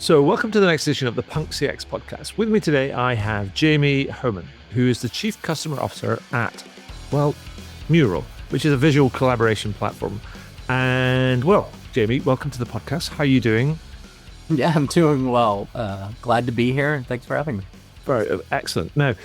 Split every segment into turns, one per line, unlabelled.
So, welcome to the next edition of the Punk CX podcast. With me today, I have Jamie Homen, who is the Chief Customer Officer at, Mural, which is a visual collaboration platform. And, Jamie, welcome to the podcast. How are you doing?
Yeah, I'm doing well. Glad to be here, and thanks for having me.
Very excellent. Now,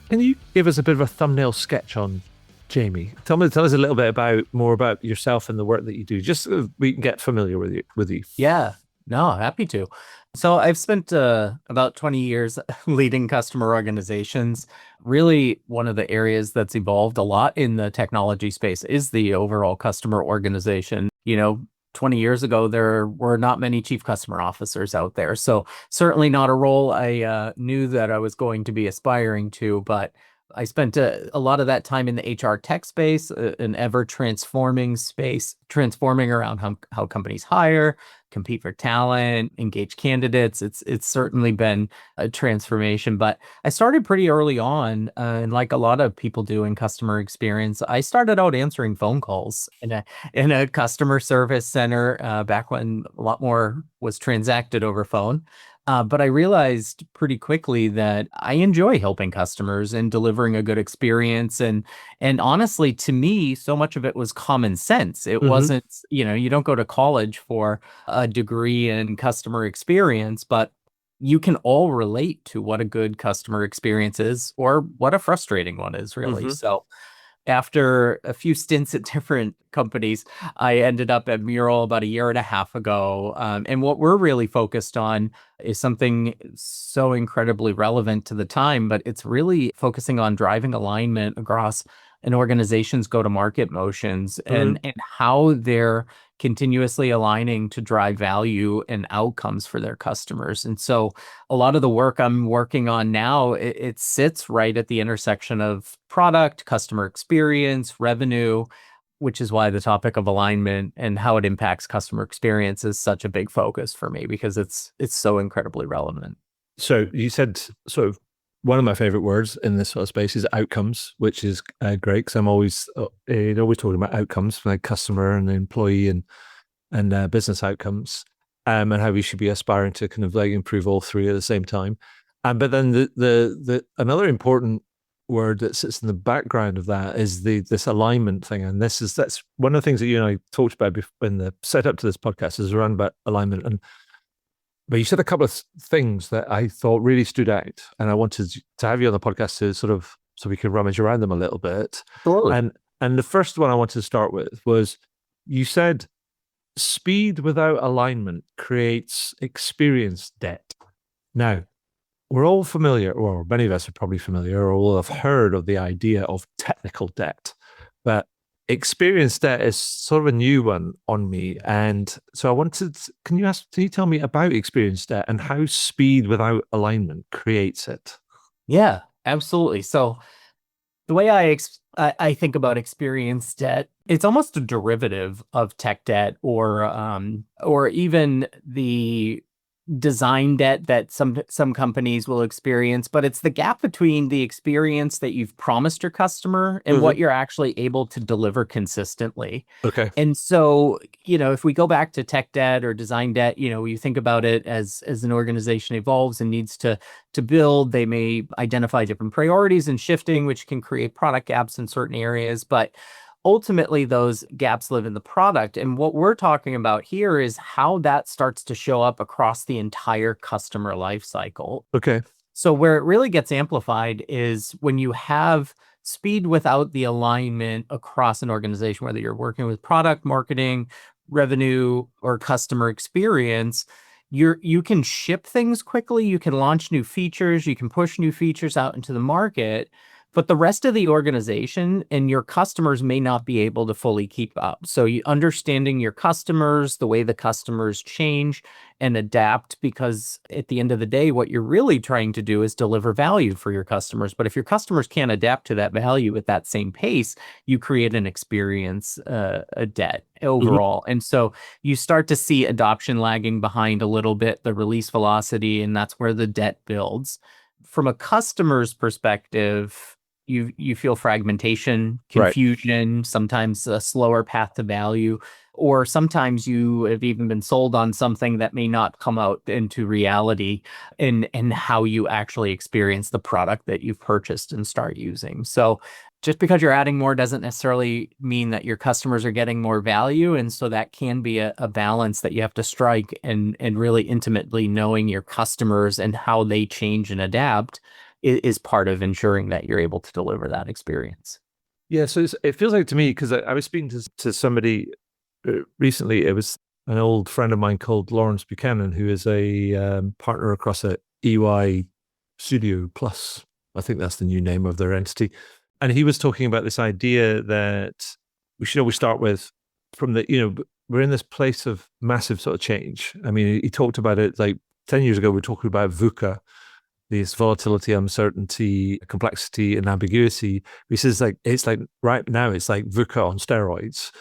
can you give us a bit of a thumbnail sketch on Jamie? Tell us a little bit more about yourself and the work that you do, just so we can get familiar with you.
Yeah, no, happy to. So I've spent about 20 years leading customer organizations. Really, one of the areas that's evolved a lot in the technology space is the overall customer organization. 20 years ago, there were not many chief customer officers out there. So certainly not a role I knew that I was going to be aspiring to, but I spent a lot of that time in the HR tech space, an ever transforming space, transforming around how companies hire, compete for talent, engage candidates. It's certainly been a transformation, but I started pretty early on, and like a lot of people do in customer experience, I started out answering phone calls in a customer service center back when a lot more was transacted over phone. But I realized pretty quickly that I enjoy helping customers and delivering a good experience. And honestly, to me, so much of it was common sense. It
Mm-hmm.
wasn't, you don't go to college for a degree in customer experience, but you can all relate to what a good customer experience is or what a frustrating one is, really.
Mm-hmm.
So after a few stints at different companies, I ended up at Mural about a year and a half ago. And what we're really focused on is something so incredibly relevant to the time, but it's really focusing on driving alignment across an organization's go-to-market motions
Mm-hmm.
and how they're continuously aligning to drive value and outcomes for their customers. And so a lot of the work I'm working on now, it sits right at the intersection of product, customer experience, revenue, which is why the topic of alignment and how it impacts customer experience is such a big focus for me because it's so incredibly relevant.
So you said sort of one of my favorite words in this sort of space is outcomes, which is great because I'm always talking about outcomes from the customer and the employee and business outcomes, and how we should be aspiring to kind of like improve all three at the same time. But then the another important word that sits in the background of that is this alignment thing, and that's one of the things that you and I talked about in the setup to this podcast is around about alignment. But you said a couple of things that I thought really stood out, and I wanted to have you on the podcast to sort of so we can rummage around them a little bit.
Absolutely.
And the first one I wanted to start with was you said speed without alignment creates experience debt. Now, we're all familiar, or many of us are probably familiar, or will have heard of the idea of technical debt, but experience debt is sort of a new one on me. And so I wanted, can you tell me about experience debt and how speed without alignment creates it?
Yeah, absolutely. So the way I think about experience debt, it's almost a derivative of tech debt or even the design debt that some companies will experience, but it's the gap between the experience that you've promised your customer and
Mm-hmm.
what you're actually able to deliver consistently.
Okay.
And so, if we go back to tech debt or design debt, you think about it as an organization evolves and needs to build, they may identify different priorities and shifting, which can create product gaps in certain areas, but ultimately those gaps live in the product. And what we're talking about here is how that starts to show up across the entire customer life cycle.
Okay.
So where it really gets amplified is when you have speed without the alignment across an organization, whether you're working with product marketing, revenue, or customer experience. You can ship things quickly, you can launch new features, you can push new features out into the market, but the rest of the organization and your customers may not be able to fully keep up. So you understanding your customers, the way the customers change and adapt, because at the end of the day, what you're really trying to do is deliver value for your customers. But if your customers can't adapt to that value at that same pace, you create an experience, a debt
Mm-hmm.
overall. And so you start to see adoption lagging behind a little bit, the release velocity, and that's where the debt builds. From a customer's perspective, you feel fragmentation,
Right.
confusion, sometimes a slower path to value, or sometimes you have even been sold on something that may not come out into reality in how you actually experience the product that you've purchased and start using. So just because you're adding more doesn't necessarily mean that your customers are getting more value. And so that can be a balance that you have to strike, and really intimately knowing your customers and how they change and adapt is part of ensuring that you're able to deliver that experience.
Yeah, so it feels like to me, because I was speaking to somebody recently. It was an old friend of mine called Lawrence Buchanan, who is a partner across at EY Studio Plus. I think that's the new name of their entity. And he was talking about this idea that we should always start with from the, we're in this place of massive sort of change. I mean, he talked about it like 10 years ago, we were talking about VUCA, this volatility, uncertainty, complexity, and ambiguity. He says like it's like right now it's like VUCA on steroids.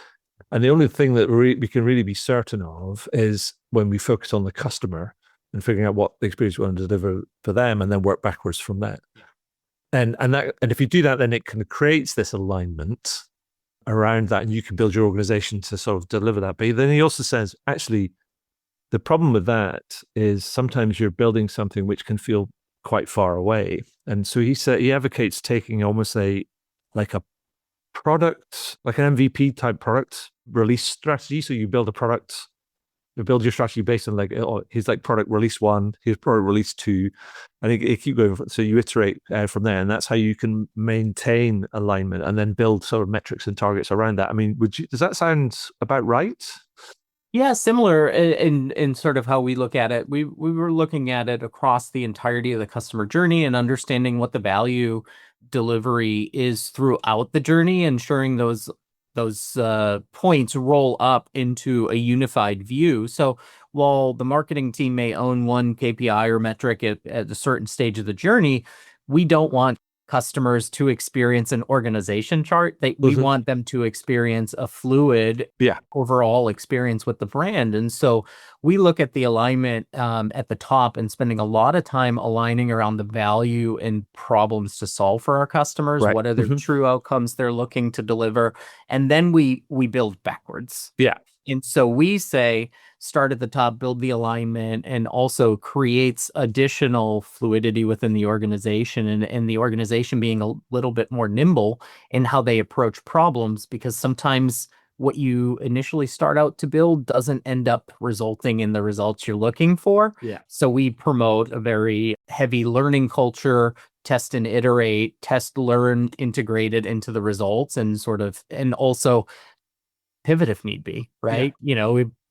And the only thing that we can really be certain of is when we focus on the customer and figuring out what the experience we want to deliver for them, and then work backwards from that. And if you do that, then it kind of creates this alignment around that, and you can build your organization to sort of deliver that. But then he also says, actually, the problem with that is sometimes you're building something which can feel quite far away. And so he advocates taking almost a product, like an MVP type product release strategy. So you build a product, you build your strategy based on he's like product release 1, here's product release 2, and it keep going. So you iterate from there, and that's how you can maintain alignment and then build sort of metrics and targets around that. I mean, does that sound about right?
Yeah, similar in sort of how we look at it. We were looking at it across the entirety of the customer journey and understanding what the value delivery is throughout the journey, ensuring those points roll up into a unified view. So while the marketing team may own one KPI or metric at a certain stage of the journey, we don't want customers to experience an organization chart. We want them to experience a fluid overall experience with the brand. And so we look at the alignment at the top and spending a lot of time aligning around the value and problems to solve for our customers.
Right.
What are their true outcomes they're looking to deliver? And then we build backwards.
Yeah.
And so we say, start at the top, build the alignment, and also creates additional fluidity within the organization, and the organization being a little bit more nimble in how they approach problems, because sometimes what you initially start out to build doesn't end up resulting in the results you're looking for.
Yeah.
So we promote a very heavy learning culture, test and iterate, test, learn, integrated into the results, and also pivot if need be, right?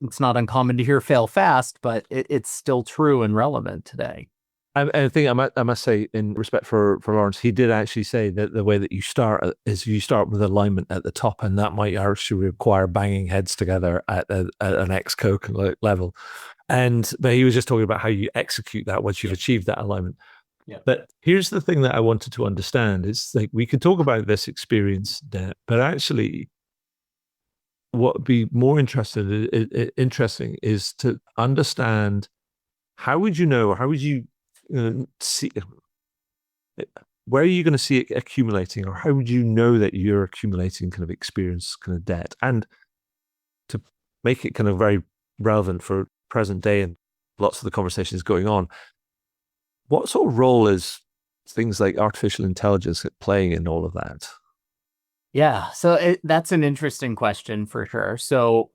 It's not uncommon to hear fail fast, but it's still true and relevant today.
I think I must say, in respect for Lawrence, he did actually say that the way that you start is you start with alignment at the top, and that might actually require banging heads together at an ex-Coke level. But he was just talking about how you execute that once you've achieved that alignment.
Yeah.
But here's the thing that I wanted to understand is like we could talk about this experience, but actually what would be more interesting is to understand how would you know, how would you see, where are you going to see it accumulating, or how would you know that you're accumulating kind of experience, kind of debt? And to make it kind of very relevant for present day and lots of the conversations going on, what sort of role is things like artificial intelligence playing in all of that?
Yeah, so that's an interesting question for sure. So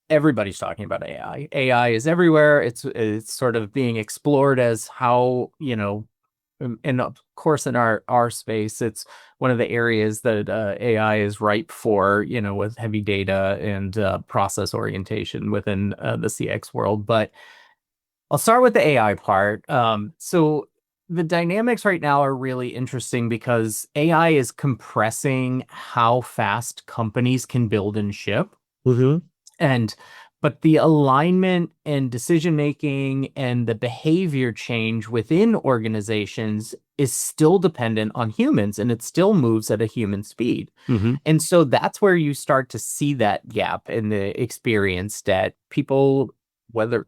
everybody's talking about AI. AI is everywhere. It's sort of being explored as how, and of course in our space, it's one of the areas that AI is ripe for, with heavy data and process orientation within the CX world. But I'll start with the AI part. So the dynamics right now are really interesting because AI is compressing how fast companies can build and ship. And but the alignment and decision making and the behavior change within organizations is still dependent on humans, and it still moves at a human speed. And so that's where you start to see that gap in the experience that people, whether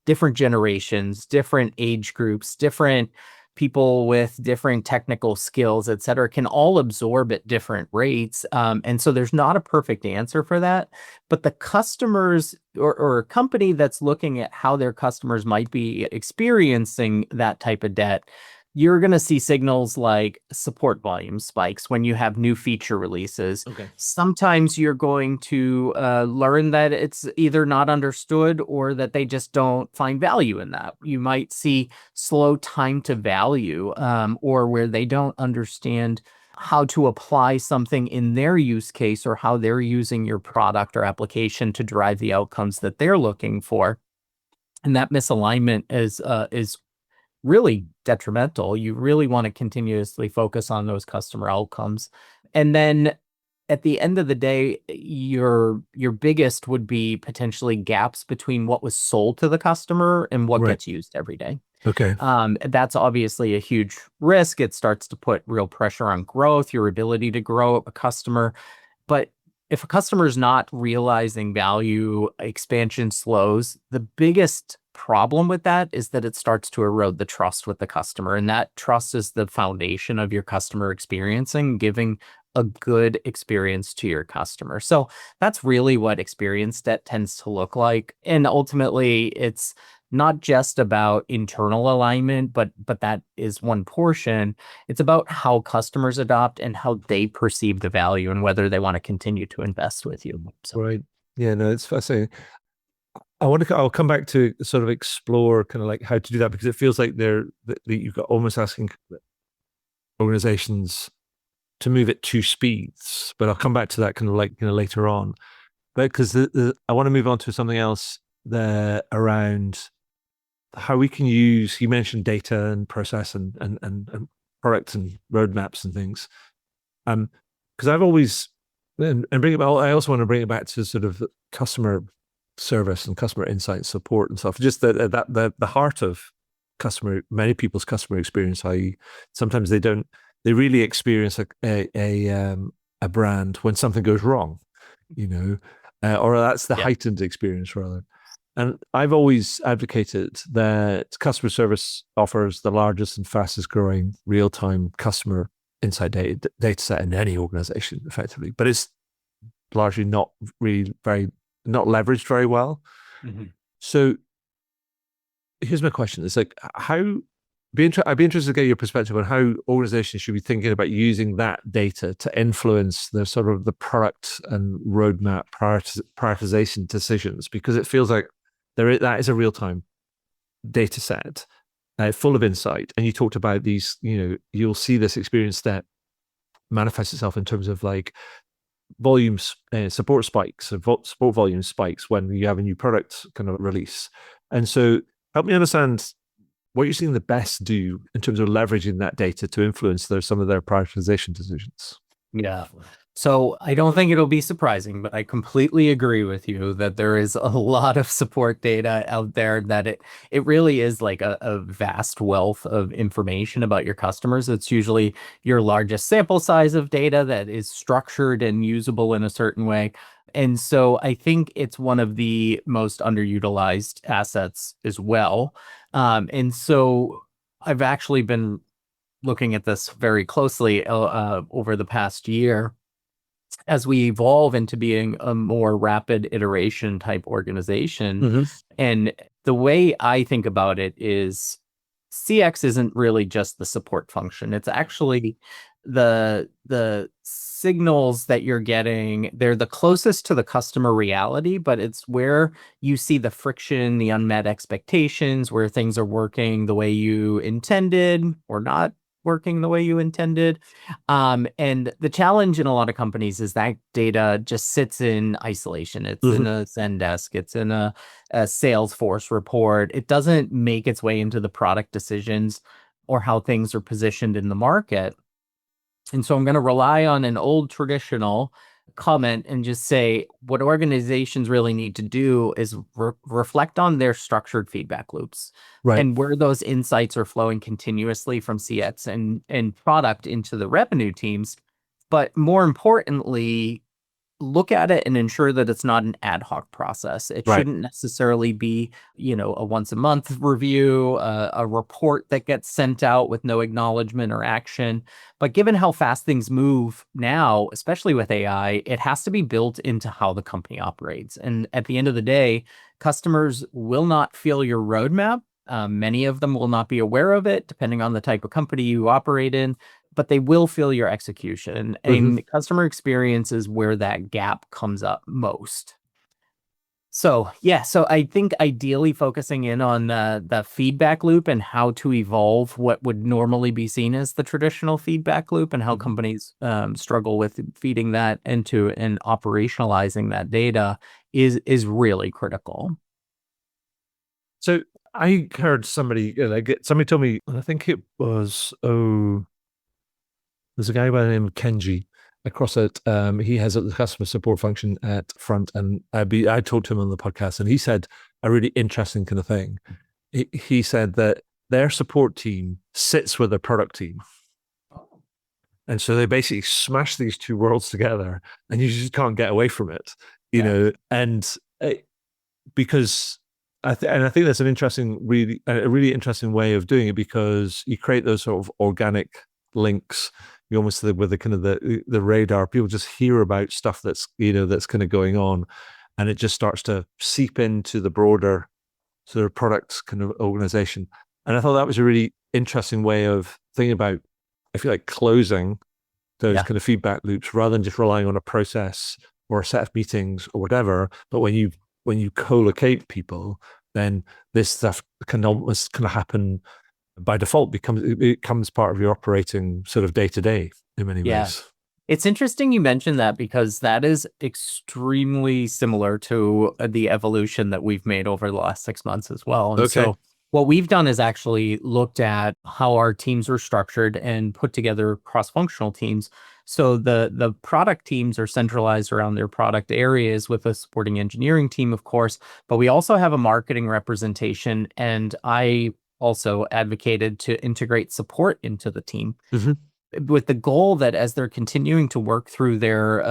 different generations, different age groups, different people with different technical skills, et cetera, can all absorb at different rates. And so there's not a perfect answer for that. But the customers or a company that's looking at how their customers might be experiencing that type of debt, you're going to see signals like support volume spikes when you have new feature releases.
Okay.
Sometimes you're going to learn that it's either not understood or that they just don't find value in that. You might see slow time to value, or where they don't understand how to apply something in their use case or how they're using your product or application to drive the outcomes that they're looking for. And that misalignment is really detrimental. You really want to continuously focus on those customer outcomes. And then at the end of the day, your biggest would be potentially gaps between what was sold to the customer and what
Right.
gets used every day.
Okay.
That's obviously a huge risk. It starts to put real pressure on growth, your ability to grow a customer. But if a customer is not realizing value, expansion slows. The biggest problem with that is that it starts to erode the trust with the customer. And that trust is the foundation of your customer experiencing, giving a good experience to your customer. So that's really what experience debt tends to look like. And ultimately, it's not just about internal alignment, but that is one portion. It's about how customers adopt and how they perceive the value and whether they want to continue to invest with you. So
Right. Yeah, no, it's fascinating. I'll come back to sort of explore kind of like how to do that, because it feels like that you've got almost asking organizations to move at two speeds, but I'll come back to that kind of like, later on. But because I want to move on to something else there around how we can use, you mentioned data and process and products and roadmaps and things. Because I've always, and bring it back, I also want to bring it back to sort of customer service and customer insight support and stuff. Just the heart of many people's customer experience, i.e., sometimes they really experience a brand when something goes wrong, or that's the
yeah.
heightened experience rather. And I've always advocated that customer service offers the largest and fastest growing real time customer insight data set in any organization, effectively, but it's largely not not leveraged very well.
Mm-hmm.
So here's my question: it's like I'd be interested to get your perspective on how organizations should be thinking about using that data to influence the sort of the product and roadmap prioritization decisions, because it feels like that is a real time data set full of insight. And you talked about these, you'll see this experience that manifests itself in terms of like volumes, support spikes, support volume spikes when you have a new product kind of release. And so help me understand what you're seeing the best do in terms of leveraging that data to influence some of their prioritization decisions.
Yeah. So I don't think it'll be surprising, but I completely agree with you that there is a lot of support data out there, that it really is like a vast wealth of information about your customers. It's usually your largest sample size of data that is structured and usable in a certain way. And so I think it's one of the most underutilized assets as well. And so I've actually been looking at this very closely over the past year as we evolve into being a more rapid iteration type organization.
Mm-hmm.
And the way I think about it is CX isn't really just the support function. It's actually the signals that you're getting. They're the closest to the customer reality, but it's where you see the friction, the unmet expectations, where things are working the way you intended or not working the way you intended. And the challenge in a lot of companies is that data just sits in isolation. It's
Mm-hmm.
in a Zendesk, it's in a Salesforce report. It doesn't make its way into the product decisions or how things are positioned in the market. And so I'm going to rely on an old traditional comment and just say what organizations really need to do is reflect on their structured feedback loops
Right.
and where those insights are flowing continuously from CX and product into the revenue teams. But more importantly, look at it and ensure that it's not an ad hoc process. It
Right.
shouldn't necessarily be, a once a month review, a report that gets sent out with no acknowledgement or action. But given how fast things move now, especially with AI, it has to be built into how the company operates. And at the end of the day, customers will not feel your roadmap. Many of them will not be aware of it, depending on the type of company you operate in, but they will feel your execution.
Hmm.
And customer experience is where that gap comes up most. So, yeah, so I think ideally focusing in on the feedback loop and how to evolve what would normally be seen as the traditional feedback loop, and how
Hmm.
companies struggle with feeding that into and operationalizing that data is really critical.
So I heard somebody somebody told me, and I think it was there's a guy by the name of Kenji across at he has a customer support function at Front, and I talked to him on the podcast, and he said a really interesting kind of thing. He said that their support team sits with their product team, and so they basically smash these two worlds together, and you just can't get away from it,
Yeah.
And because I think that's an interesting, really a really interesting way of doing it, because you create those sort of organic links. You almost with the kind of the radar. People just hear about stuff that's that's kind of going on, and it just starts to seep into the broader sort of product kind of organization. And I thought that was a really interesting way of thinking about, I feel like, closing those
Yeah.
kind of feedback loops rather than just relying on a process or a set of meetings or whatever. But when you co-locate people, then this stuff can almost kind of happen by default. It becomes part of your operating sort of day to day in many
Yeah.
ways.
It's interesting you mentioned that, because that is extremely similar to the evolution that we've made over the last 6 months as well. And
Okay.
so what we've done is actually looked at how our teams are structured and put together cross-functional teams. So the product teams are centralized around their product areas with a supporting engineering team, of course, but we also have a marketing representation. And I also advocated to integrate support into the team,
Mm-hmm.
with the goal that as they're continuing to work through their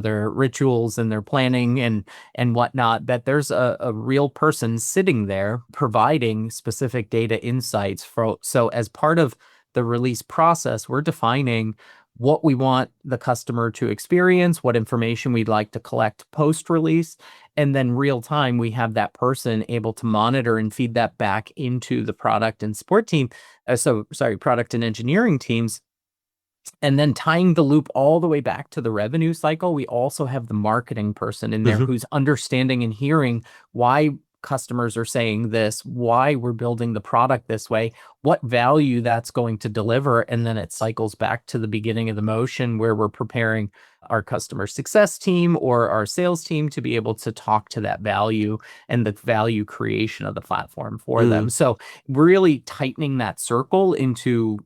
their rituals and their planning and whatnot, that there's a real person sitting there providing specific data insights for. So as part of the release process, we're defining what we want the customer to experience, what information we'd like to collect post release, and then real time we have that person able to monitor and feed that back into the product and support team. Product and engineering teams. And then tying the loop all the way back to the revenue cycle, we also have the marketing person in there
Mm-hmm.
who's understanding and hearing why customers are saying this, why we're building the product this way, what value that's going to deliver. And then it cycles back to the beginning of the motion where we're preparing our customer success team or our sales team to be able to talk to that value and the value creation of the platform for them. So really tightening that circle into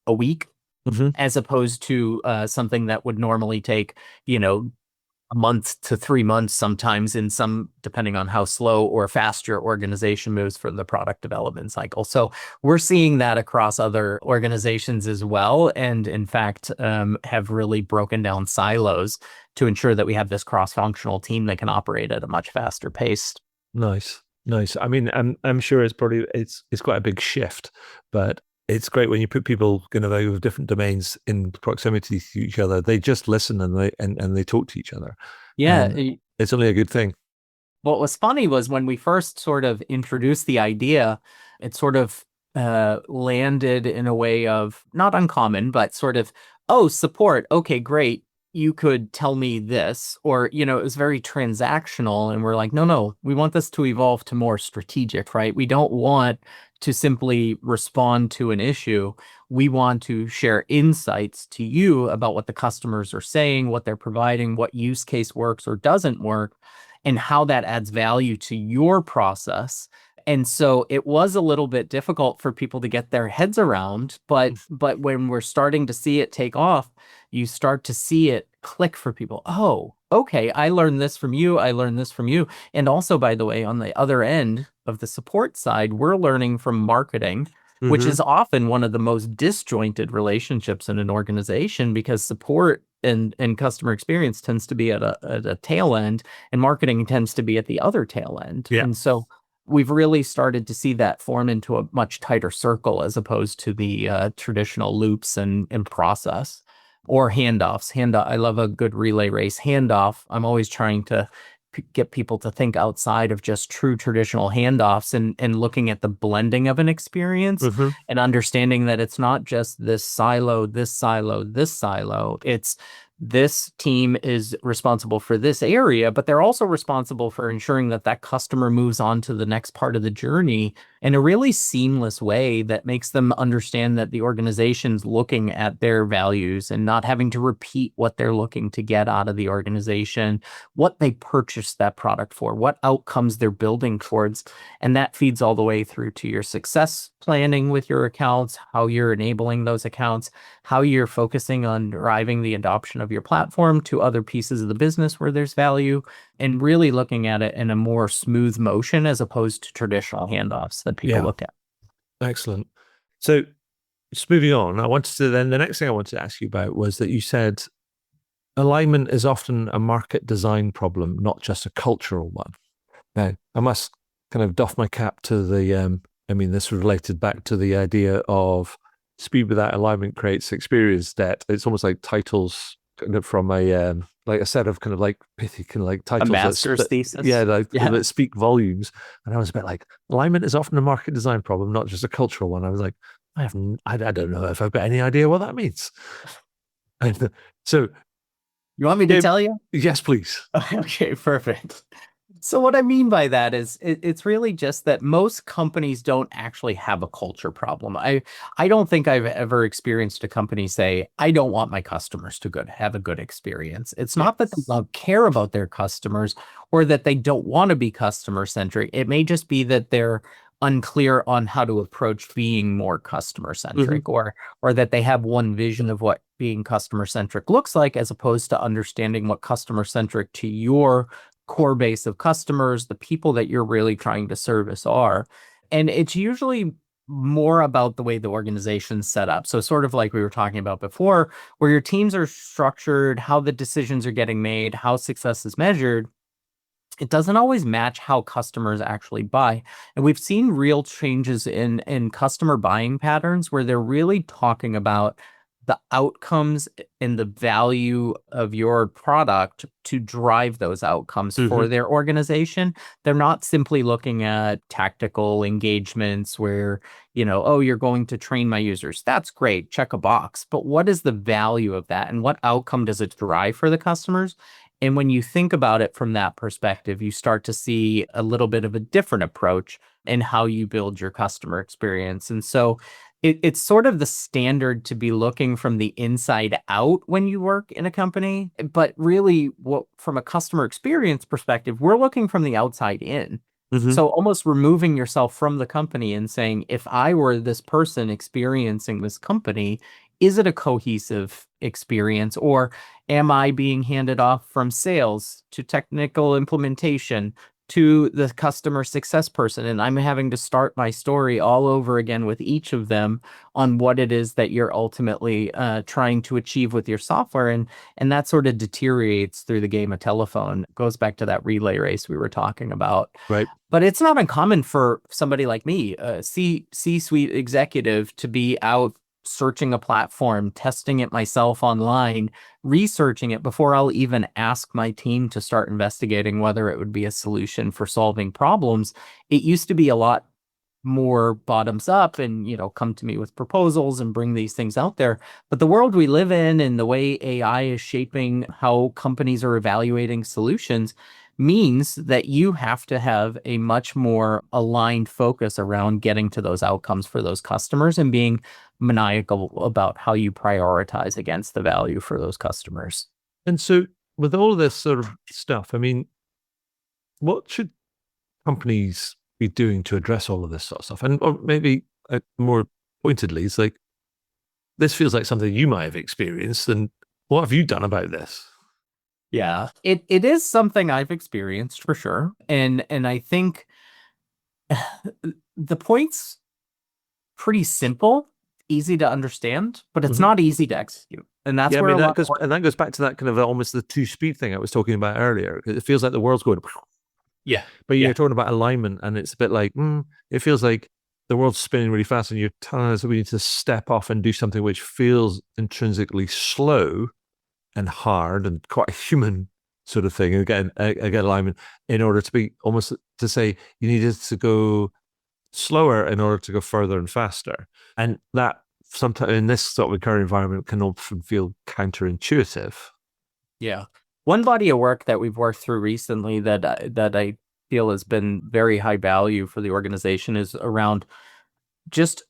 a week,
Mm-hmm.
as opposed to something that would normally take, you know, a month to 3 months sometimes, in some, depending on how slow or fast your organization moves for the product development cycle. So we're seeing that across other organizations as well. And in fact, have really broken down silos to ensure that we have this cross-functional team that can operate at a much faster pace.
Nice, nice. I mean, I'm sure it's quite a big shift, but it's great when you put people with different domains in proximity to each other. They just listen and they talk to each other,
Yeah.
and it's only a good thing.
What was funny was when we first sort of introduced the idea, it sort of landed in a way of not uncommon, but sort of, oh, support. Okay, great. You could tell me this, or, it was very transactional. And we're like, no, no, we want this to evolve to more strategic, right? We don't want to simply respond to an issue. We want to share insights to you about what the customers are saying, what they're providing, what use case works or doesn't work, and how that adds value to your process. And so it was a little bit difficult for people to get their heads around, but when we're starting to see it take off, you start to see it click for people. Oh, okay, I learned this from you, I learned this from you. And also, by the way, on the other end of the support side, we're learning from marketing, which
Mm-hmm.
is often one of the most disjointed relationships in an organization, because support and customer experience tends to be at a tail end, and marketing tends to be at the other tail end.
Yeah.
And so we've really started to see that form into a much tighter circle as opposed to the traditional loops and process or handoffs. Handoff. I love a good relay race handoff. I'm always trying to get people to think outside of just true traditional handoffs and looking at the blending of an experience
Hmm.
and understanding that it's not just this silo, this silo, this silo. It's this team is responsible for this area, but they're also responsible for ensuring that that customer moves on to the next part of the journey in a really seamless way that makes them understand that the organization's looking at their values and not having to repeat what they're looking to get out of the organization, what they purchased that product for, what outcomes they're building towards. And that feeds all the way through to your success planning with your accounts, how you're enabling those accounts, how you're focusing on driving the adoption of your platform to other pieces of the business where there's value, and really looking at it in a more smooth motion as opposed to traditional handoffs that people
Yeah.
look at.
Excellent. So just moving on, I wanted to then the next thing I wanted to ask you about was that you said alignment is often a market design problem, not just a cultural one. Now, I must kind of doff my cap to I mean, this related back to the idea of speed without alignment creates experience debt. It's almost like titles kind of from like a set of kind of like pithy kind of like
A
titles
master's thesis.
yeah, like
Yeah.
that speak volumes. And I was a bit like, alignment is often a market design problem, not just a cultural one. I was like, I don't know if I've got any idea what that means. And so,
You want me to
yeah,
tell you?
yes, please.
Okay, perfect. So what I mean by that is it's really just that most companies don't actually have a culture problem. I don't think I've ever experienced a company say, I don't want my customers to have a good experience. It's not that they
Yes.
don't care about their customers or that they don't want to be customer centric. It may just be that they're unclear on how to approach being more customer
Hmm.
centric, or that they have one vision of what being customer centric looks like as opposed to understanding what customer centric to your core base of customers, the people that you're really trying to service are. And it's usually more about the way the organization's set up. So sort of like we were talking about before, where your teams are structured, how the decisions are getting made, how success is measured, it doesn't always match how customers actually buy. And we've seen real changes in customer buying patterns where they're really talking about the outcomes and the value of your product to drive those outcomes for
Hmm.
their organization. They're not simply looking at tactical engagements where, oh, you're going to train my users. That's great, check a box. But what is the value of that and what outcome does it drive for the customers? And when you think about it from that perspective, you start to see a little bit of a different approach in how you build your customer experience. And so it's sort of the standard to be looking from the inside out when you work in a company. But really, what from a customer experience perspective, we're looking from the outside in.
Hmm.
So almost removing yourself from the company and saying, if I were this person experiencing this company, is it a cohesive experience, or am I being handed off from sales to technical implementation to the customer success person? And I'm having to start my story all over again with each of them on what it is that you're ultimately trying to achieve with your software. And that sort of deteriorates through the game of telephone. It goes back to that relay race we were talking about.
Right.
But it's not uncommon for somebody like me, a C-suite executive, to be out searching a platform, testing it myself online, researching it before I'll even ask my team to start investigating whether it would be a solution for solving problems. It used to be a lot more bottoms up and, come to me with proposals and bring these things out there. But the world we live in and the way AI is shaping how companies are evaluating solutions means that you have to have a much more aligned focus around getting to those outcomes for those customers and being maniacal about how you prioritize against the value for those customers.
And so, with all of this sort of stuff, I mean, what should companies be doing to address all of this sort of stuff? And or maybe more pointedly, it's like this feels like something you might have experienced. And what have you done about this?
Yeah, it is something I've experienced for sure. And I think the point's pretty simple. easy to understand, but it's
Hmm.
not easy to execute. And that's
Yeah, I
where
mean
a lot of
that goes back to that kind of almost the two-speed thing I was talking about earlier. It feels like the world's going,
yeah,
but
yeah,
you're talking about alignment, and it's a bit like it feels like the world's spinning really fast, and you're telling us that we need to step off and do something which feels intrinsically slow and hard and quite a human sort of thing. Again, alignment in order to be almost to say you needed to go slower in order to go further and faster. And that sometimes in this sort of current environment can often feel counterintuitive.
yeah. One body of work that we've worked through recently that I feel has been very high value for the organization is around just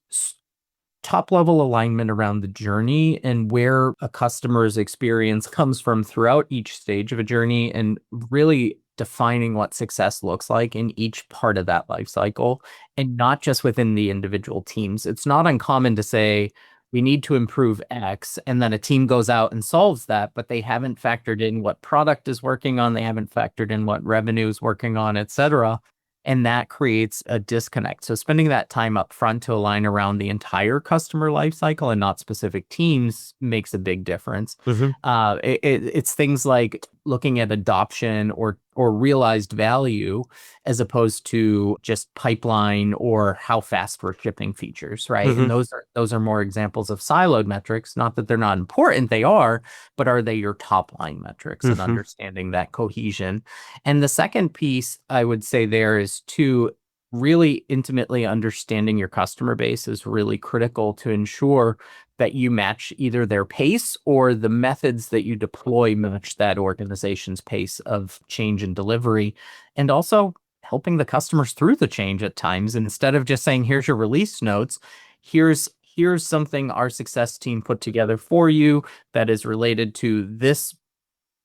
top level alignment around the journey and where a customer's experience comes from throughout each stage of a journey, and really defining what success looks like in each part of that life cycle, and not just within the individual teams. It's not uncommon to say we need to improve X, and then a team goes out and solves that, but they haven't factored in what product is working on, they haven't factored in what revenue is working on, etc. And that creates a disconnect. So spending that time up front to align around the entire customer lifecycle and not specific teams makes a big difference.
Mm-hmm.
It's things like looking at adoption or realized value as opposed to just pipeline or how fast we're shipping features, right? And
Mm-hmm.
those are more examples of siloed metrics. Not that they're not important, they are, but are they your top line metrics, and
Mm-hmm.
understanding that cohesion. And the second piece I would say there is to really intimately understanding your customer base is really critical to ensure that you match either their pace or the methods that you deploy match that organization's pace of change and delivery. And also helping the customers through the change at times, instead of just saying, here's your release notes, here's something our success team put together for you that is related to this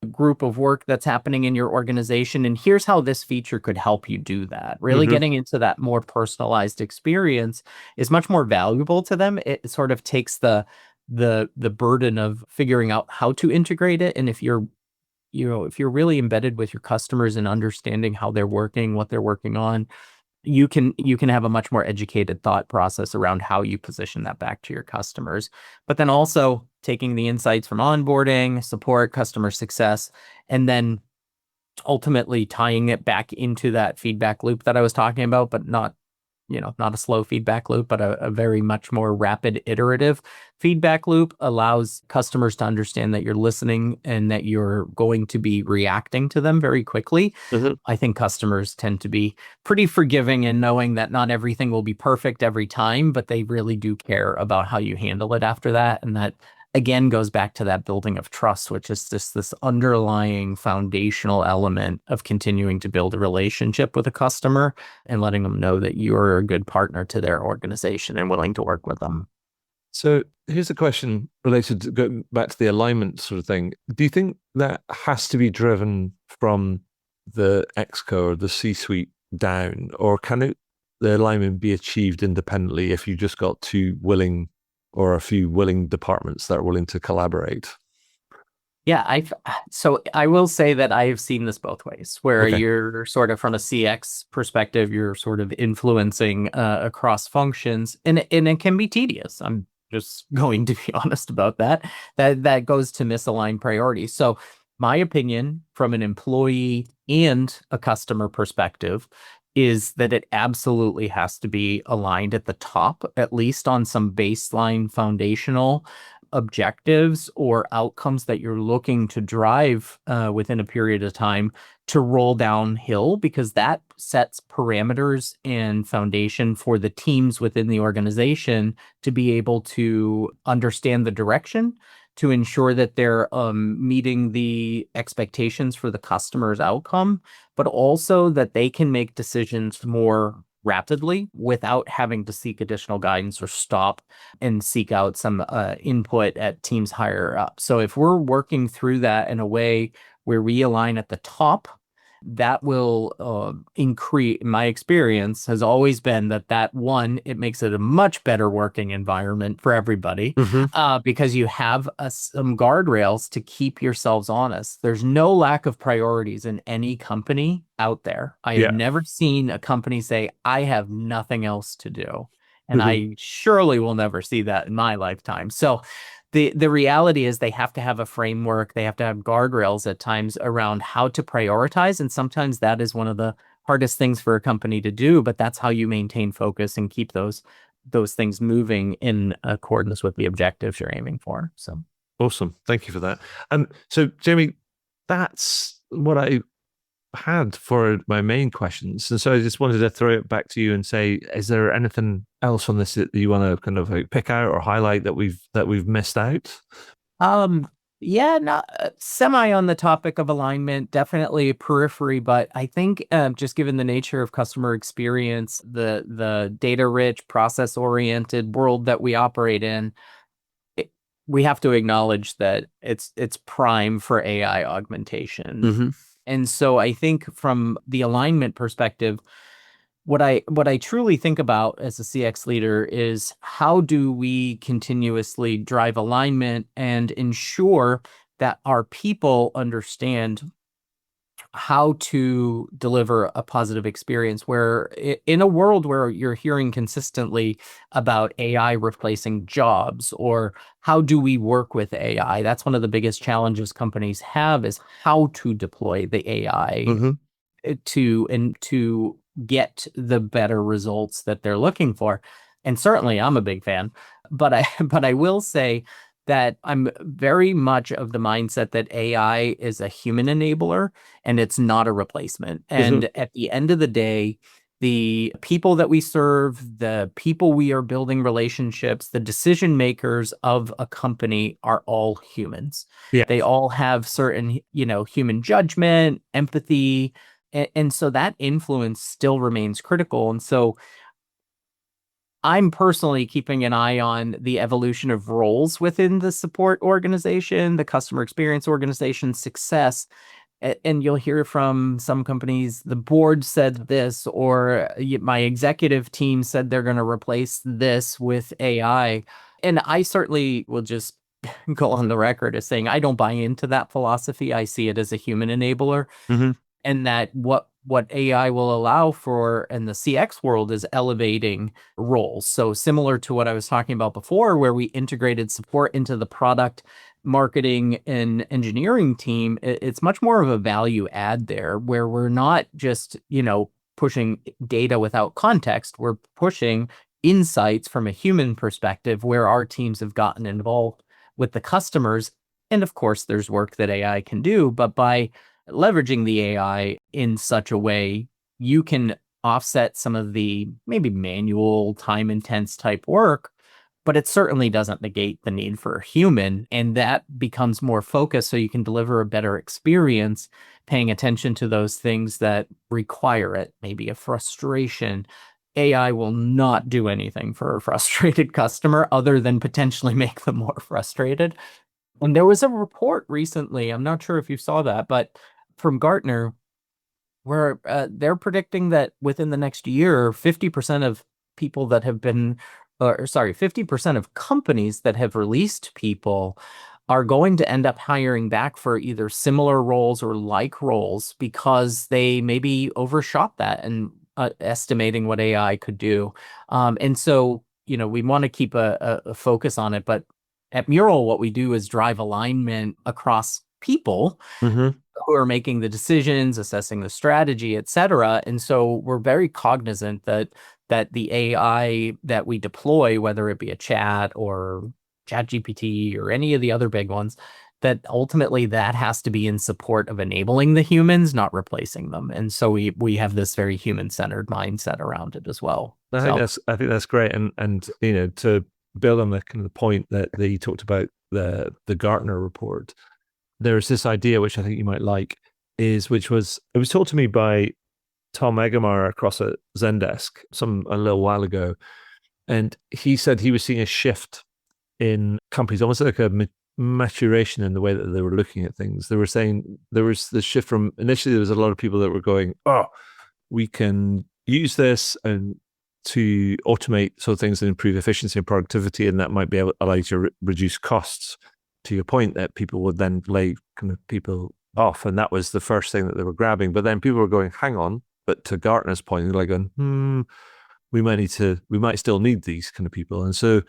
group of work that's happening in your organization, and here's how this feature could help you do that. Really
Mm-hmm.
getting into that more personalized experience is much more valuable to them. It sort of takes the burden of figuring out how to integrate it. And if you're really embedded with your customers and understanding how they're working, what they're working on, you can have a much more educated thought process around how you position that back to your customers. But then also taking the insights from onboarding, support, customer success, and then ultimately tying it back into that feedback loop that I was talking about, but not a slow feedback loop, but a very much more rapid iterative feedback loop, allows customers to understand that you're listening and that you're going to be reacting to them very quickly.
Mm-hmm.
I think customers tend to be pretty forgiving in knowing that not everything will be perfect every time, but they really do care about how you handle it after that. And that again goes back to that building of trust, which is just this underlying foundational element of continuing to build a relationship with a customer and letting them know that you're a good partner to their organization and willing to work with them.
So here's a question related to going back to the alignment sort of thing. Do you think that has to be driven from the exco or the C-suite down, or the alignment be achieved independently if you just got two willing or a few willing departments that are willing to collaborate?
Yeah, so I will say that I have seen this both ways, where
Okay.
you're sort of from a CX perspective, you're sort of influencing across functions, and it can be tedious. I'm just going to be honest about that. That goes to misaligned priorities. So my opinion from an employee and a customer perspective is that it absolutely has to be aligned at the top, at least on some baseline foundational objectives or outcomes that you're looking to drive within a period of time, to roll downhill, because that sets parameters and foundation for the teams within the organization to be able to understand the direction, to ensure that they're meeting the expectations for the customer's outcome, but also that they can make decisions more rapidly without having to seek additional guidance or stop and seek out some input at teams higher up. So if we're working through that in a way where we align at the top, that will increase. My experience has always been that one, it makes it a much better working environment for everybody,
Mm-hmm.
because you have some guardrails to keep yourselves honest. There's no lack of priorities in any company out there. I have
Yeah.
never seen a company say, I have nothing else to do. And I surely will never see that in my lifetime. So the reality is they have to have a framework, they have to have guardrails at times around how to prioritize. And sometimes that is one of the hardest things for a company to do, but that's how you maintain focus and keep those things moving in accordance with the objectives you're aiming for. So
Awesome. Thank you for that. And so, Jamie, that's what I had for my main questions. And so I just wanted to throw it back to you and say, is there anything else on this that you want to kind of like pick out or highlight that we've missed out?
yeah, not semi on the topic of alignment, definitely periphery, but I think just given the nature of customer experience, the data rich, process oriented world that we operate in, we have to acknowledge that it's prime for AI augmentation.
Mm-hmm.
And so I think from the alignment perspective, what I truly think about as a CX leader is how do we continuously drive alignment and ensure that our people understand how to deliver a positive experience where in a world where you're hearing consistently about AI replacing jobs or how do we work with AI? That's one of the biggest challenges companies have is how to deploy the AI
Mm-hmm.
to get the better results that they're looking for. And certainly I'm a big fan, but I but I will say that I'm very much of the mindset that AI is a human enabler and it's not a replacement.
Mm-hmm.
And at the end of the day, the people that we serve, the people we are building relationships, the decision makers of a company are all humans.
Yeah.
They all have certain, human judgment, empathy, and so that influence still remains critical. And so I'm personally keeping an eye on the evolution of roles within the support organization, the customer experience organization success. And you'll hear from some companies, the board said this, or my executive team said they're going to replace this with AI. And I certainly will just go on the record as saying I don't buy into that philosophy. I see it as a human enabler
Mm-hmm.
and that what AI will allow for in the CX world is elevating roles. So similar to what I was talking about before, where we integrated support into the product marketing and engineering team, it's much more of a value add there where we're not just, pushing data without context. We're pushing insights from a human perspective where our teams have gotten involved with the customers. And of course, there's work that AI can do, but by leveraging the AI in such a way, you can offset some of the maybe manual, time intense type work, but it certainly doesn't negate the need for a human. And that becomes more focused so you can deliver a better experience, paying attention to those things that require it, maybe a frustration. AI will not do anything for a frustrated customer other than potentially make them more frustrated. And there was a report recently, I'm not sure if you saw that, but from Gartner, where they're predicting that within the next year, 50% of people that have been, or sorry, 50% of companies that have released people are going to end up hiring back for either similar roles or like roles because they maybe overshot that and estimating what AI could do. And so, we want to keep a focus on it, but at Mural, what we do is drive alignment across people
Mm-hmm.
who are making the decisions, assessing the strategy, et cetera. And so we're very cognizant that the AI that we deploy, whether it be a chat or chat GPT or any of the other big ones, that ultimately that has to be in support of enabling the humans, not replacing them. And so we have this very human-centered mindset around it as well.
I think that's great. And to build on the kind of the point that they talked about the Gartner report, there's this idea which I think you might like, which was it was taught to me by Tom Egemeyer across at Zendesk a little while ago, and he said he was seeing a shift in companies, almost like a maturation in the way that they were looking at things. They were saying there was the shift from initially there was a lot of people that were going, oh, we can use this and to automate sort of things and improve efficiency and productivity, and that might be able allow you to reduce costs. To your point, that people would then lay kind of people off, and that was the first thing that they were grabbing. But then people were going, "Hang on!" But to Gartner's point, they're like going, we might still need these kind of people. And so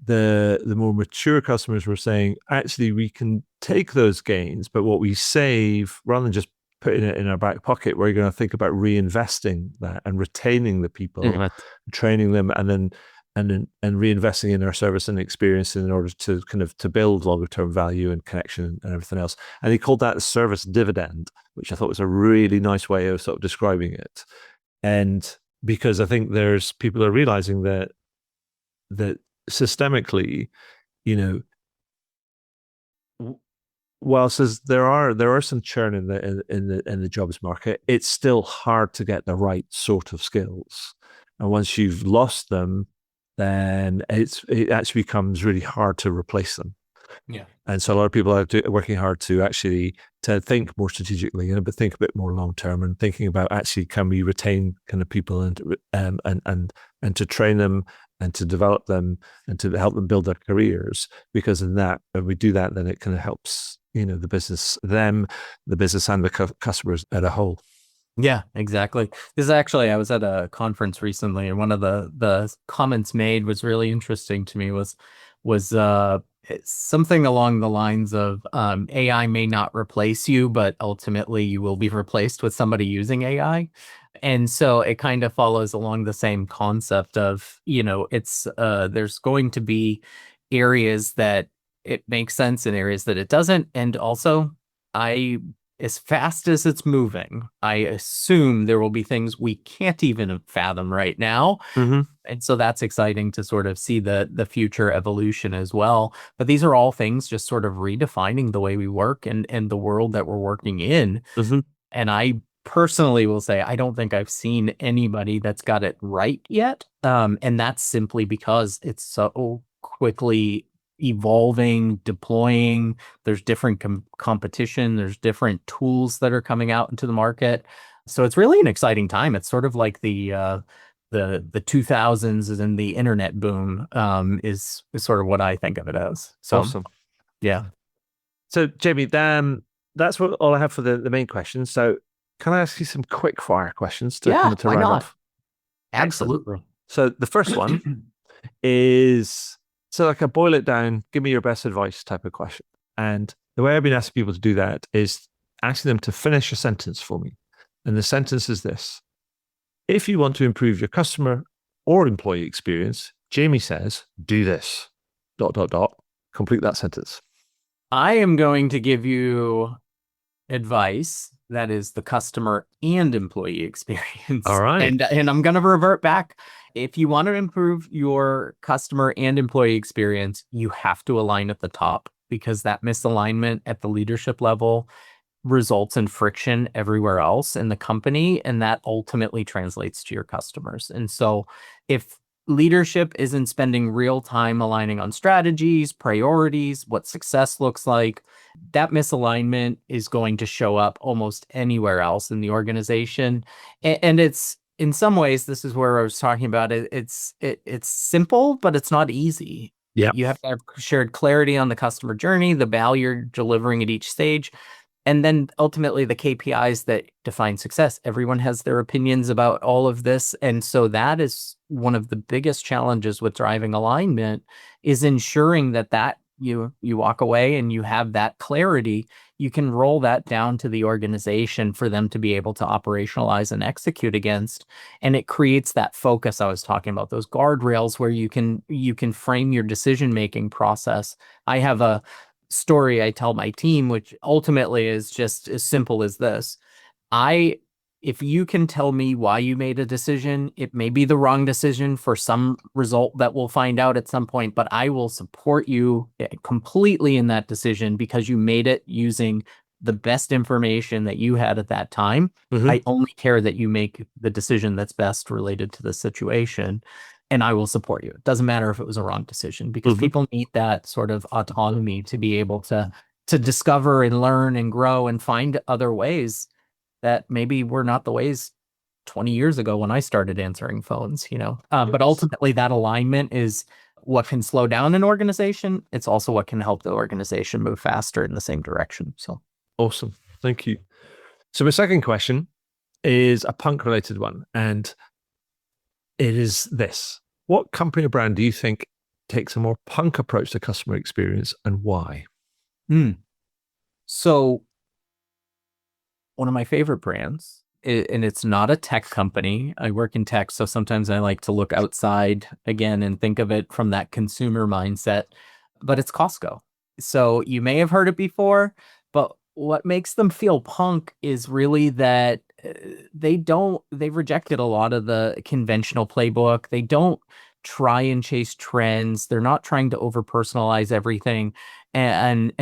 the more mature customers were saying, actually, we can take those gains, but what we save, rather than just putting it in our back pocket, we're going to think about reinvesting that and retaining the people,
Mhm.
training them, and reinvesting in our service and experience in order to kind of to build longer term value and connection and everything else. And he called that the service dividend, which I thought was a really nice way of sort of describing it. And because I think there's people are realizing that systemically, you know, whilst there are some churn in the jobs market, it's still hard to get the right sort of skills. And once you've lost them, then it actually becomes really hard to replace them.
Yeah.
And so a lot of people are working hard to actually to think more strategically and but think a bit more long term and thinking about actually can we retain kind of people and to train them and to develop them and to help them build their careers, because in that when we do that then it kind of helps the business the business and the customers at a whole.
Yeah, exactly. This is actually, I was at a conference recently, and one of the comments made was really interesting to me. Was it's something along the lines of AI may not replace you, but ultimately you will be replaced with somebody using AI. And so it kind of follows along the same concept of, it's there's going to be areas that it makes sense and areas that it doesn't. And also, I as fast as it's moving, I assume there will be things we can't even fathom right now.
Mm-hmm.
And so that's exciting to sort of see the future evolution as well. But these are all things just sort of redefining the way we work and the world that we're working in.
Mm-hmm.
And I personally will say I don't think I've seen anybody that's got it right yet. And that's simply because it's so quickly evolving, deploying. There's different competition. There's different tools that are coming out into the market. So it's really an exciting time. It's sort of like the 2000s and the internet boom is sort of what I think of it as. So
Awesome.
yeah.
So, Jamie, that's all I have for the main questions. So, can I ask you some quick fire questions to
Yeah,
kind of to
why
round
not?
off? Excellent.
Absolutely.
So, the first one is so like a boil it down, give me your best advice type of question. And the way I've been asking people to do that is asking them to finish a sentence for me. And the sentence is this: if you want to improve your customer or employee experience, Jamie says, do this. Dot dot dot. Complete that sentence.
I am going to give you advice that is the customer and employee
All
experience.
right.
And I'm going to revert back. If you want to improve your customer and employee experience, you have to align at the top, because that misalignment at the leadership level results in friction everywhere else in the company, and that ultimately translates to your customers. And so if leadership isn't spending real time aligning on strategies, priorities, what success looks like, that misalignment is going to show up almost anywhere else in the organization. And it's in some ways, this is where I was talking about it. It's simple, but it's not easy.
Yeah.
You have to have shared clarity on the customer journey, the value you're delivering at each stage, and then ultimately the KPIs that define success. Everyone has their opinions about all of this. And so that is one of the biggest challenges with driving alignment, is ensuring that you walk away and you have that clarity. You can roll that down to the organization for them to be able to operationalize and execute against. And it creates that focus I was talking about, those guardrails where you can frame your decision-making process. I have a story I tell my team, which ultimately is just as simple as this. I, if you can tell me why you made a decision, it may be the wrong decision for some result that we'll find out at some point, but I will support you completely in that decision because you made it using the best information that you had at that time.
Mm-hmm.
I only care that you make the decision that's best related to the situation, and I will support you. It doesn't matter if it was a wrong decision, because
Mm-hmm.
people need that sort of autonomy to be able to discover and learn and grow and find other ways that maybe were not the ways 20 years ago when I started answering phones. But
Yes.
ultimately that alignment is what can slow down an organization. It's also what can help the organization move faster in the same direction. So
Awesome. Thank you. So my second question is a punk related one. And It is this. What company or brand do you think takes a more punk approach to customer experience and why?
Hmm. So one of my favorite brands, and it's not a tech company. I work in tech, so sometimes I like to look outside again and think of it from that consumer mindset, but it's Costco. So you may have heard it before, but what makes them feel punk is really that they've rejected a lot of the conventional playbook. They don't try and chase trends. They're not trying to over personalize everything, and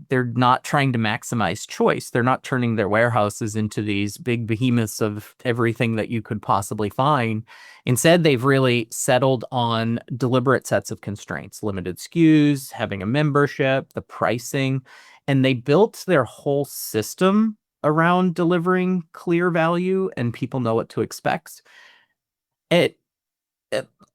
they're not trying to maximize choice. They're not turning their warehouses into these big behemoths of everything that you could possibly find. Instead, they've really settled on deliberate sets of constraints, limited SKUs, having a membership, the pricing, and they built their whole system around delivering clear value and people know what to expect. It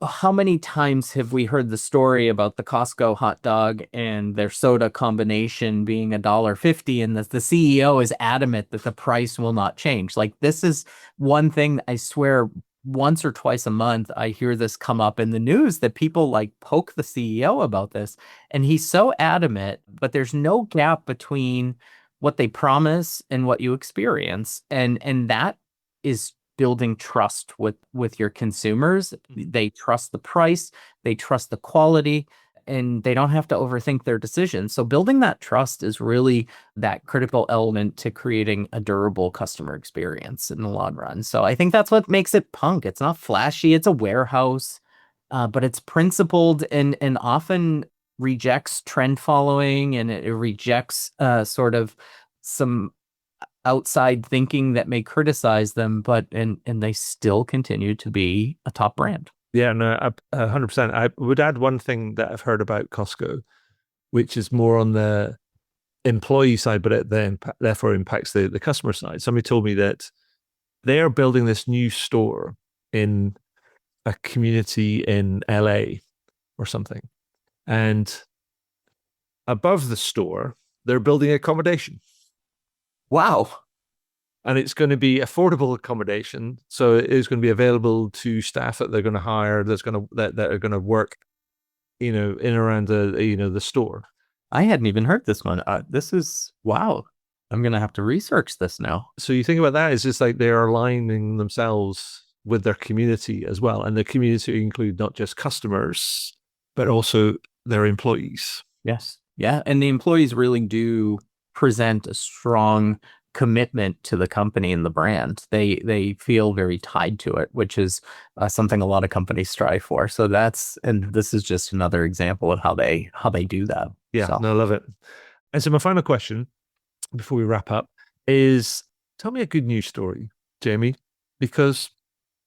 How many times have we heard the story about the Costco hot dog and their soda combination being $1.50, and the CEO is adamant that the price will not change? Like, this is one thing that I swear once or twice a month I hear this come up in the news, that people like poke the CEO about this, and he's so adamant, but there's no gap between what they promise and what you experience. And that is building trust with your consumers. They trust the price, they trust the quality, and they don't have to overthink their decisions. So building that trust is really that critical element to creating a durable customer experience in the long run. So I think that's what makes it punk. It's not flashy, it's a warehouse, but it's principled and often rejects trend following, and it rejects sort of some outside thinking that may criticize them, but and they still continue to be a top brand.
Yeah, no, 100%. I would add one thing that I've heard about Costco, which is more on the employee side, but it then therefore impacts the customer side. Somebody told me that they are building this new store in a community in LA or something. And above the store, they're building accommodation.
Wow.
And it's going to be affordable accommodation. So it is going to be available to staff that they're going to hire, that are going to work, in and around the store.
I hadn't even heard this one. This is wow. I'm gonna have to research this now.
So you think about that, it's just like they're aligning themselves with their community as well. And the community include not just customers, but also their employees.
Yes. Yeah. And the employees really do present a strong commitment to the company and the brand. They feel very tied to it, which is something a lot of companies strive for. So and this is just another example of how they do that.
Yeah,
So
no, I love it. And so my final question before we wrap up is, tell me a good news story, Jamie, because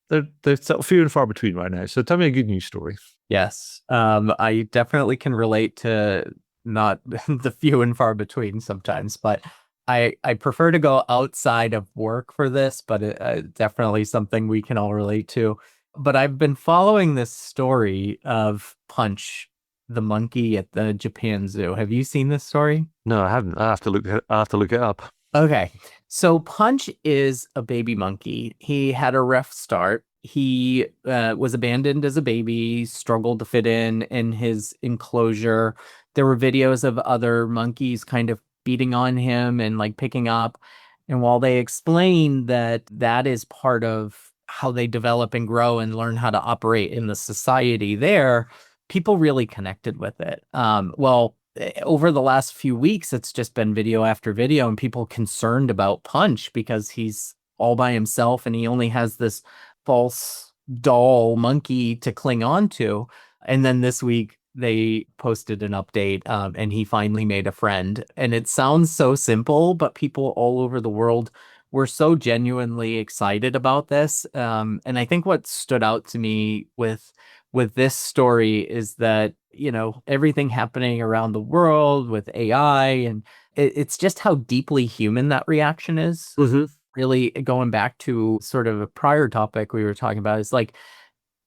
they're sort of few and far between right now. So tell me a good news story.
yes, I definitely can relate to not the few and far between sometimes, but I prefer to go outside of work for this, but definitely something we can all relate to. But I've been following this story of Punch, the monkey at the Japan Zoo. Have you seen this story?
No, I haven't. I have to look it up.
Okay. So Punch is a baby monkey. He had a rough start. He was abandoned as a baby, struggled to fit in his enclosure. There were videos of other monkeys kind of beating on him and like picking up. And while they explain that that is part of how they develop and grow and learn how to operate in the society there, people really connected with it. Over the last few weeks, it's just been video after video, and people concerned about Punch because he's all by himself and he only has this false doll monkey to cling on to. And then this week, they posted an update, and he finally made a friend. And it sounds so simple, but people all over the world were so genuinely excited about this. And I think what stood out to me with this story is that, everything happening around the world with AI, and it's just how deeply human that reaction is.
Mm-hmm.
Really going back to sort of a prior topic we were talking about, is like,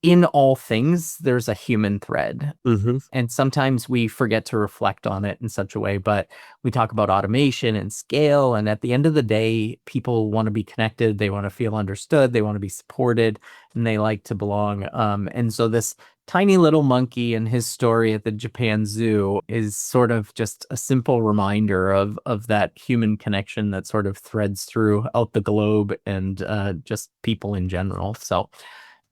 in all things, there's a human thread.
Mm-hmm.
And sometimes we forget to reflect on it in such a way, but we talk about automation and scale. And at the end of the day, people want to be connected. They want to feel understood. They want to be supported, and they like to belong. And so this tiny little monkey and his story at the Japan Zoo is sort of just a simple reminder of that human connection that sort of threads throughout the globe and just people in general. So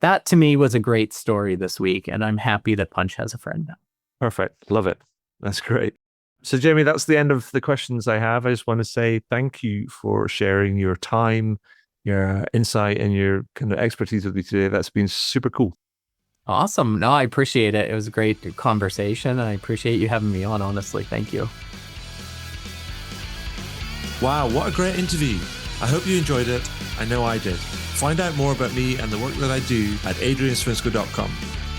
that to me was a great story this week, and I'm happy that Punch has a friend now.
Perfect. Love it. That's great. So, Jamie, that's the end of the questions I have. I just want to say thank you for sharing your time, your insight, and your kind of expertise with me today. That's been super cool.
Awesome. No, I appreciate it. It was a great conversation. I appreciate you having me on, honestly. Thank you.
Wow, what a great interview. I hope you enjoyed it. I know I did. Find out more about me and the work that I do at adrianswinscoe.com.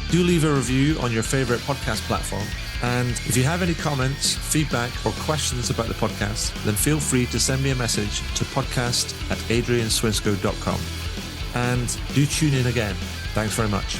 Do leave a review on your favorite podcast platform. And if you have any comments, feedback, or questions about the podcast, then feel free to send me a message to podcast@adrianswinscoe.com. And do tune in again. Thanks very much.